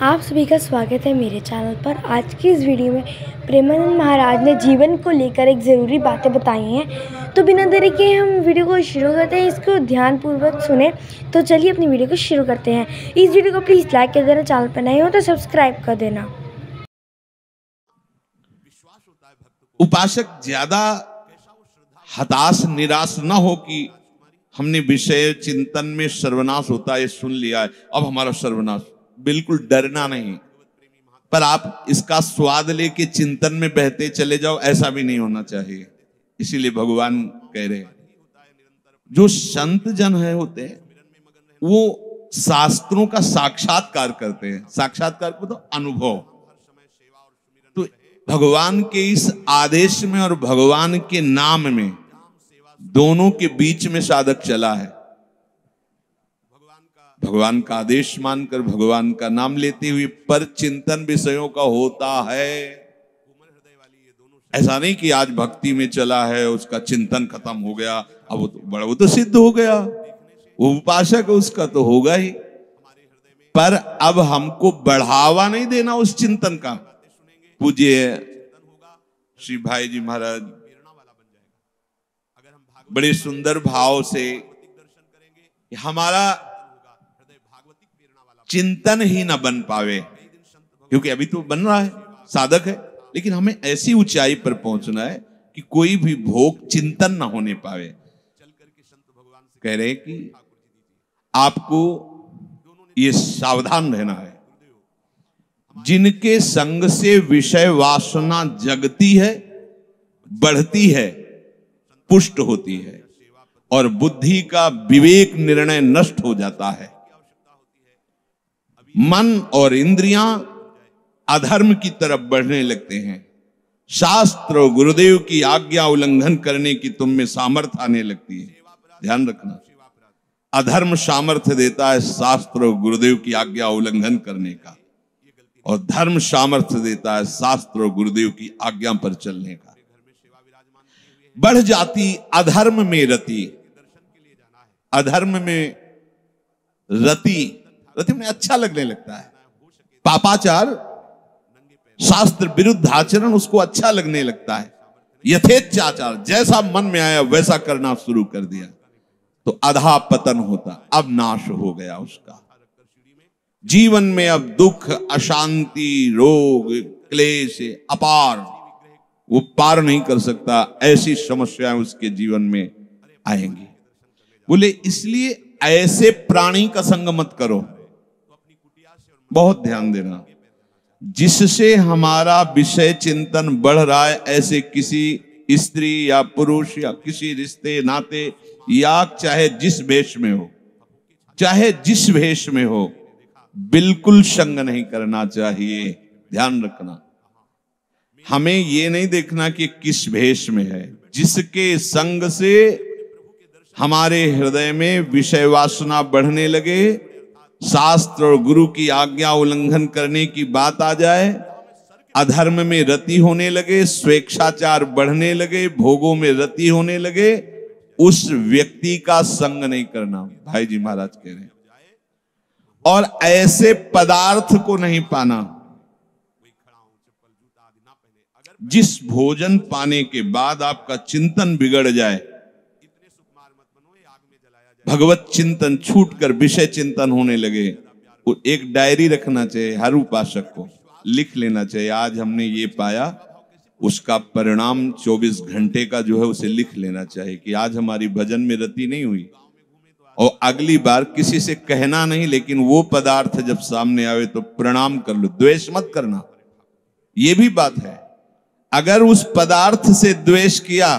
आप सभी का स्वागत है मेरे चैनल पर। आज की इस वीडियो में प्रेमानंद महाराज ने जीवन को लेकर एक ज़रूरी बातें बताई हैं। तो बिना देरी के हम वीडियो को शुरू करते हैं। इसको ध्यानपूर्वक सुने। तो चलिए अपनी वीडियो को शुरू करते हैं। इस वीडियो को प्लीज़ लाइक कर देना, चैनल पर नए हो तो सब्सक्राइब कर देना। उपासक ज्यादा हताश निराश न हो कि हमने विषय चिंतन में सर्वनाश होता है सुन लिया है, अब हमारा सर्वनाश। बिल्कुल डरना नहीं, पर आप इसका स्वाद लेके चिंतन में बहते चले जाओ, ऐसा भी नहीं होना चाहिए। इसीलिए भगवान कह रहे हैं जो संत जन है होते हैं वो शास्त्रों का साक्षात्कार करते हैं। साक्षात्कार को तो अनुभव। तो भगवान के इस आदेश में और भगवान के नाम में दोनों के बीच में साधक चला है। भगवान का आदेश मानकर भगवान का नाम लेते हुए पर चिंतन विषयों का होता है। ऐसा नहीं कि आज भक्ति में चला है उसका चिंतन खत्म हो गया, अब वो तो सिद्ध हो गया, वो उपासक उसका तो होगा ही। पर अब हमको बढ़ावा नहीं देना उस चिंतन का। पूज्य श्री भाई जी महाराज बड़े सुंदर भाव से हमारा चिंतन ही ना बन पावे, क्योंकि अभी तो बन रहा है, साधक है, लेकिन हमें ऐसी ऊंचाई पर पहुंचना है कि कोई भी भोग चिंतन ना होने पावे। कह रहे कि आपको ये सावधान रहना है, जिनके संग से विषय वासना जगती है, बढ़ती है, पुष्ट होती है और बुद्धि का विवेक निर्णय नष्ट हो जाता है। मन और इंद्रियां अधर्म की तरफ बढ़ने लगते हैं। शास्त्र और गुरुदेव की आज्ञा उल्लंघन करने की तुम में सामर्थ्य आने लगती है। ध्यान रखना, अधर्म सामर्थ्य देता है शास्त्र और गुरुदेव की आज्ञा उल्लंघन करने का, और धर्म सामर्थ्य देता है शास्त्र और गुरुदेव की आज्ञा पर चलने का। बढ़ जाती अधर्म में रति, अधर्म में रति में अच्छा लगने लगता है। पापाचार, शास्त्र विरुद्ध आचरण उसको अच्छा लगने लगता है। यथेच्छाचार, जैसा मन में आया वैसा करना शुरू कर दिया तो अधा पतन होता, अब नाश हो गया उसका। जीवन में अब दुख, अशांति, रोग, क्लेश अपार, वो पार नहीं कर सकता, ऐसी समस्याएं उसके जीवन में आएंगी। बोले इसलिए ऐसे प्राणी का संग मत करो। बहुत ध्यान देना, जिससे हमारा विषय चिंतन बढ़ रहा है, ऐसे किसी स्त्री या पुरुष या किसी रिश्ते नाते या चाहे जिस वेश में हो, चाहे जिस वेश में हो, बिल्कुल संग नहीं करना चाहिए। ध्यान रखना, हमें ये नहीं देखना कि किस वेश में है। जिसके संग से हमारे हृदय में विषय वासना बढ़ने लगे, शास्त्र और गुरु की आज्ञा उल्लंघन करने की बात आ जाए, अधर्म में रति होने लगे, स्वेच्छाचार बढ़ने लगे, भोगों में रति होने लगे, उस व्यक्ति का संग नहीं करना, भाई जी महाराज कह रहे हैं। और ऐसे पदार्थ को नहीं पाना। जिस भोजन पाने के बाद आपका चिंतन बिगड़ जाए, भगवत चिंतन छूटकर विषय चिंतन होने लगे, वो एक डायरी रखना चाहिए। हर उपासक को लिख लेना चाहिए, आज हमने ये पाया, उसका परिणाम 24 घंटे का जो है उसे लिख लेना चाहिए कि आज हमारी भजन में रति नहीं हुई। और अगली बार किसी से कहना नहीं, लेकिन वो पदार्थ जब सामने आवे तो प्रणाम कर लो, द्वेष मत करना। ये भी बात है, अगर उस पदार्थ से द्वेष किया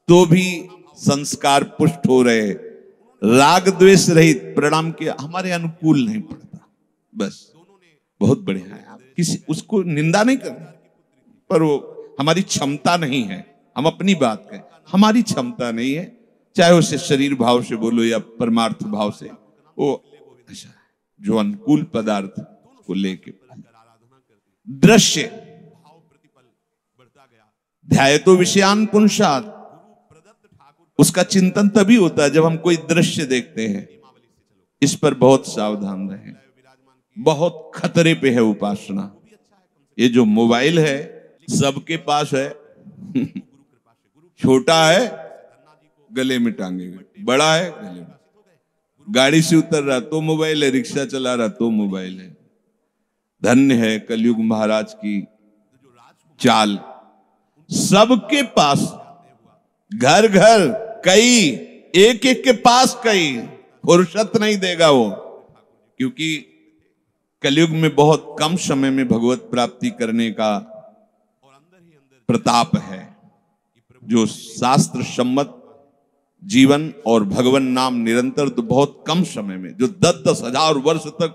तो भी संस्कार पुष्ट हो रहे, राग द्वेष रहित प्रणाम किया, हमारे अनुकूल नहीं पड़ता। बस बहुत बढ़िया है, आप किसी उसको निंदा नहीं करना, पर वो हमारी क्षमता नहीं है। हम अपनी बात कहें, हमारी क्षमता नहीं है, चाहे उसे शरीर भाव से बोलो या परमार्थ भाव से, वो अच्छा जो अनुकूल पदार्थ को लेके। दृश्य ध्यायतो विषयान पुंसात्, उसका चिंतन तभी होता है जब हम कोई दृश्य देखते हैं। इस पर बहुत सावधान रहें। बहुत खतरे पे है उपासना। ये जो मोबाइल है सबके पास है। छोटा है गले में टांगेगा, बड़ा है गले में। गाड़ी से उतर रहा तो मोबाइल है, रिक्शा चला रहा तो मोबाइल है। धन्य है कलयुग महाराज की चाल, सबके पास, घर घर कई, एक एक के पास कई, फुर्सत नहीं देगा वो, क्योंकि कलयुग में बहुत कम समय में भगवत प्राप्ति करने का प्रताप है। जो शास्त्र सम्मत जीवन और भगवान नाम निरंतर तो बहुत कम समय में, जो 10-10 हजार वर्ष तक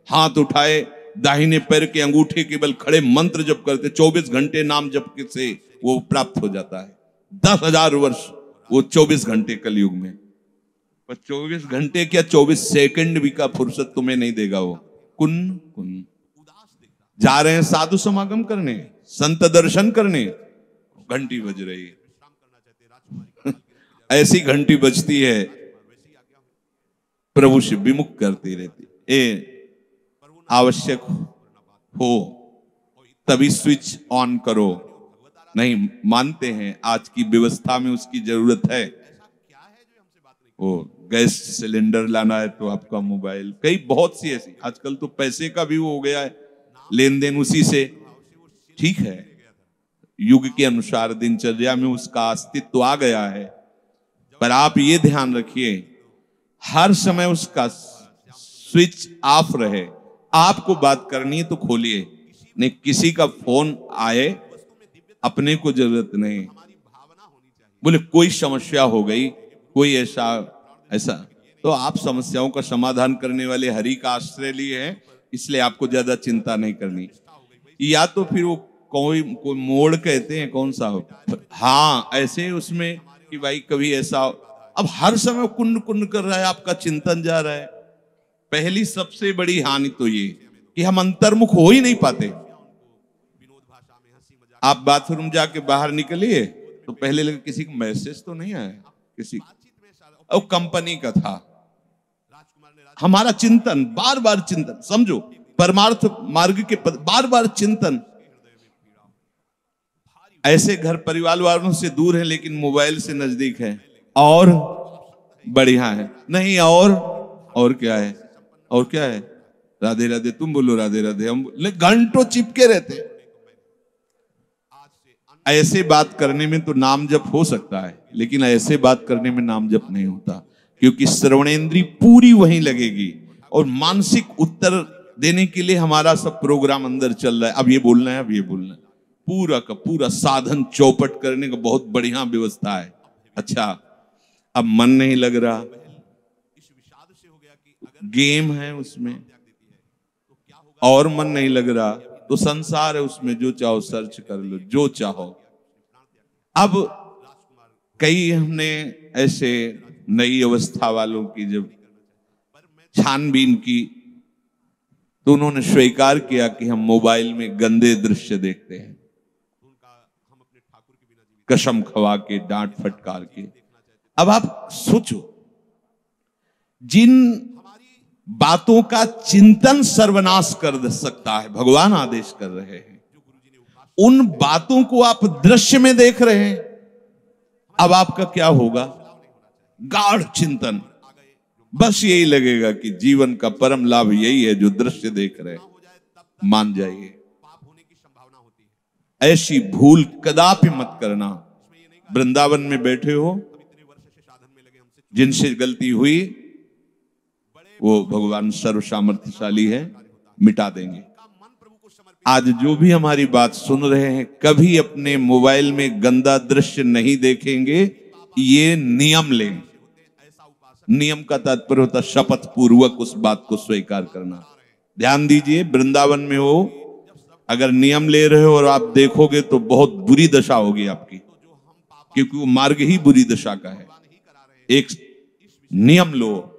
हाथ उठाए दाहिने पैर के अंगूठे केवल खड़े मंत्र जप करते, 24 घंटे नाम जप से वो प्राप्त हो जाता है। 10,000 वर्ष, वो 24 घंटे कलयुग में। पर 24 घंटे क्या 24 सेकंड भी का फुर्सत तुम्हें नहीं देगा वो। कुन कुन जा रहे हैं साधु समागम करने, संत दर्शन करने, घंटी बज रही है। ऐसी घंटी बजती है प्रभु से विमुख करती रहती। ए आवश्यक हो तभी स्विच ऑन करो, नहीं मानते हैं आज की व्यवस्था में उसकी जरूरत है। वो गैस सिलेंडर लाना है तो आपका मोबाइल, कई बहुत सी ऐसी, आजकल तो पैसे का भी वो हो गया है, लेन देन उसी से। ठीक है, युग के अनुसार दिनचर्या में उसका अस्तित्व आ गया है, पर आप ये ध्यान रखिए हर समय उसका स्विच ऑफ रहे। आपको बात करनी है तो खोलिए, नहीं किसी का फोन आए अपने को जरूरत नहीं। बोले कोई समस्या हो गई, कोई ऐसा तो आप समस्याओं का समाधान करने वाले हरि का आश्रय लिए हैं, इसलिए आपको ज्यादा चिंता नहीं करनी। या तो फिर वो कोई मोड़ कहते हैं कौन सा हो, हाँ ऐसे उसमें कि भाई कभी ऐसा, अब हर समय कुंड कुंड कर रहा है, आपका चिंतन जा रहा है। पहली सबसे बड़ी हानि तो ये कि हम अंतर्मुख हो ही नहीं पाते। आप बाथरूम जाके बाहर निकलिए तो पहले लगे किसी को मैसेज तो नहीं आया, किसी और कंपनी का था। हमारा चिंतन बार बार चिंतन, समझो परमार्थ मार्ग के बार बार चिंतन। ऐसे घर परिवार वालों से दूर है लेकिन मोबाइल से नजदीक है, और बढ़िया है नहीं, और क्या है, और क्या है, राधे राधे तुम बोलो राधे राधे, हम घंटों चिपके रहते। ऐसे बात करने में तो नाम जप हो सकता है, लेकिन ऐसे बात करने में नाम जप नहीं होता, क्योंकि श्रवणेंद्री पूरी वहीं लगेगी और मानसिक उत्तर देने के लिए हमारा सब प्रोग्राम अंदर चल रहा है। अब ये बोलना है, अब ये बोलना है, पूरा का पूरा साधन चौपट करने का बहुत बढ़िया व्यवस्था है। अच्छा, अब मन नहीं लग रहा, गेम है उसमें, और मन नहीं लग रहा तो संसार है उसमें, जो चाहो सर्च कर लो, जो चाहो। अब कई हमने ऐसे नई अवस्था वालों की जब छानबीन की तो उन्होंने स्वीकार किया कि हम मोबाइल में गंदे दृश्य देखते हैं, कसम खवा के, डांट फटकार के। अब आप सोचो, जिन बातों का चिंतन सर्वनाश कर सकता है, भगवान आदेश कर रहे हैं, उन बातों को आप दृश्य में देख रहे हैं। अब आपका क्या होगा? गाढ़ चिंतन, बस यही लगेगा कि जीवन का परम लाभ यही है जो दृश्य देख रहे हैं। मान जाइए, ऐसी भूल कदापि मत करना। वृंदावन में बैठे हो, जिनसे गलती हुई वो भगवान सर्व सामर्थ्यशाली है, मिटा देंगे। आज जो भी हमारी बात सुन रहे हैं, कभी अपने मोबाइल में गंदा दृश्य नहीं देखेंगे, ये नियम लें। नियम का तात्पर्य होता शपथ पूर्वक उस बात को स्वीकार करना। ध्यान दीजिए, वृंदावन में हो, अगर नियम ले रहे हो और आप देखोगे तो बहुत बुरी दशा होगी आपकी, क्योंकि वो मार्ग ही बुरी दशा का है। एक नियम लो,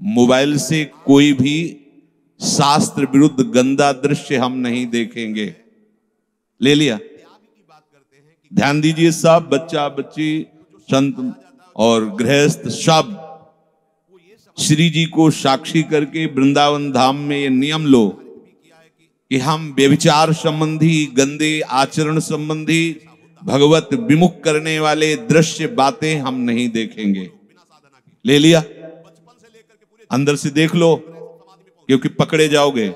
मोबाइल से कोई भी शास्त्र विरुद्ध गंदा दृश्य हम नहीं देखेंगे। ले लिया? ध्यान दीजिए, सब बच्चा बच्ची, संत और गृहस्थ, सब श्री जी को साक्षी करके वृंदावन धाम में ये नियम लो कि हम व्यभिचार संबंधी, गंदे आचरण संबंधी, भगवत विमुख करने वाले दृश्य बातें हम नहीं देखेंगे। ले लिया, अंदर से देख लो, क्योंकि पकड़े जाओगे।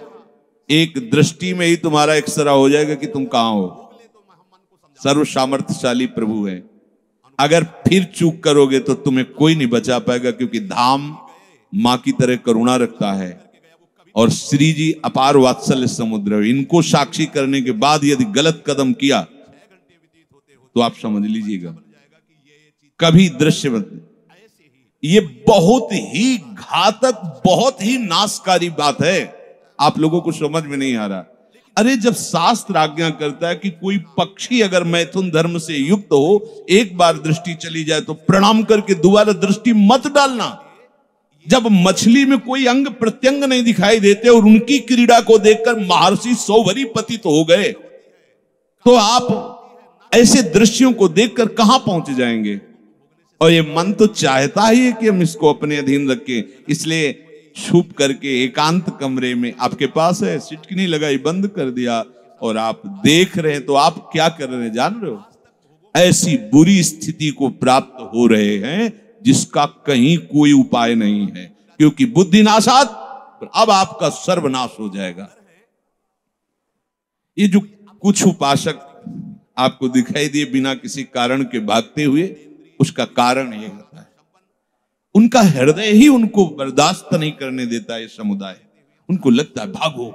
एक दृष्टि में ही तुम्हारा एक्सरा हो जाएगा कि तुम कहां हो। सर्व सामर्थ्यशाली प्रभु है। अगर फिर चूक करोगे तो तुम्हें कोई नहीं बचा पाएगा, क्योंकि धाम मां की तरह करुणा रखता है और श्री जी अपार वात्सल्य समुद्र है। इनको साक्षी करने के बाद यदि गलत कदम किया तो आप समझ लीजिएगा कभी दृश्य मत। ये बहुत ही घातक, बहुत ही नाशकारी बात है। आप लोगों को समझ में नहीं आ रहा। अरे जब शास्त्र आज्ञा करता है कि कोई पक्षी अगर मैथुन धर्म से युक्त हो, एक बार दृष्टि चली जाए तो प्रणाम करके दोबारा दृष्टि मत डालना। जब मछली में कोई अंग प्रत्यंग नहीं दिखाई देते और उनकी क्रीड़ा को देखकर महर्षि सौभरी पतित हो गए, तो आप ऐसे दृश्यों को देखकर कहां पहुंच जाएंगे। और ये मन तो चाहता ही है कि हम इसको अपने अधीन रखें, इसलिए छुप करके एकांत कमरे में आपके पास है, सिटकनी लगाई, बंद कर दिया और आप देख रहे हैं। तो आप क्या कर रहे हैं जान रहे हो? ऐसी बुरी स्थिति को प्राप्त हो रहे हैं जिसका कहीं कोई उपाय नहीं है, क्योंकि बुद्धिनाशात अब आपका सर्वनाश हो जाएगा। ये जो कुछ उपासक आपको दिखाई दिए बिना किसी कारण के भागते हुए, उसका कारण ये होता है उनका हृदय ही उनको बर्दाश्त नहीं करने देता है। समुदाय उनको लगता है भागो,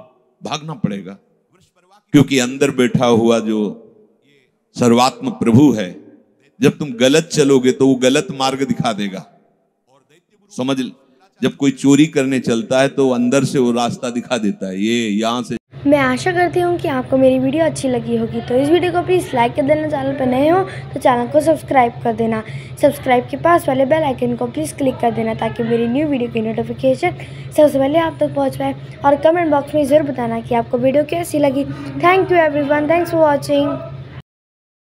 भागना पड़ेगा, क्योंकि अंदर बैठा हुआ जो सर्वात्म प्रभु है, जब तुम गलत चलोगे तो वो गलत मार्ग दिखा देगा। समझ, जब कोई चोरी करने चलता है तो अंदर से वो रास्ता दिखा देता है, ये यहाँ से। मैं आशा करती हूँ कि आपको मेरी वीडियो अच्छी लगी होगी, तो इस वीडियो को प्लीज़ लाइक कर देना। चैनल पर नए हो तो चैनल को सब्सक्राइब कर देना। सब्सक्राइब के पास वाले बेल आइकन को प्लीज़ क्लिक कर देना, ताकि मेरी न्यू वीडियो की नोटिफिकेशन सबसे पहले आप तक पहुँच पाए। और कमेंट बॉक्स में ज़रूर बताना कि आपको वीडियो कैसी लगी। Thank you everyone, thanks for watching.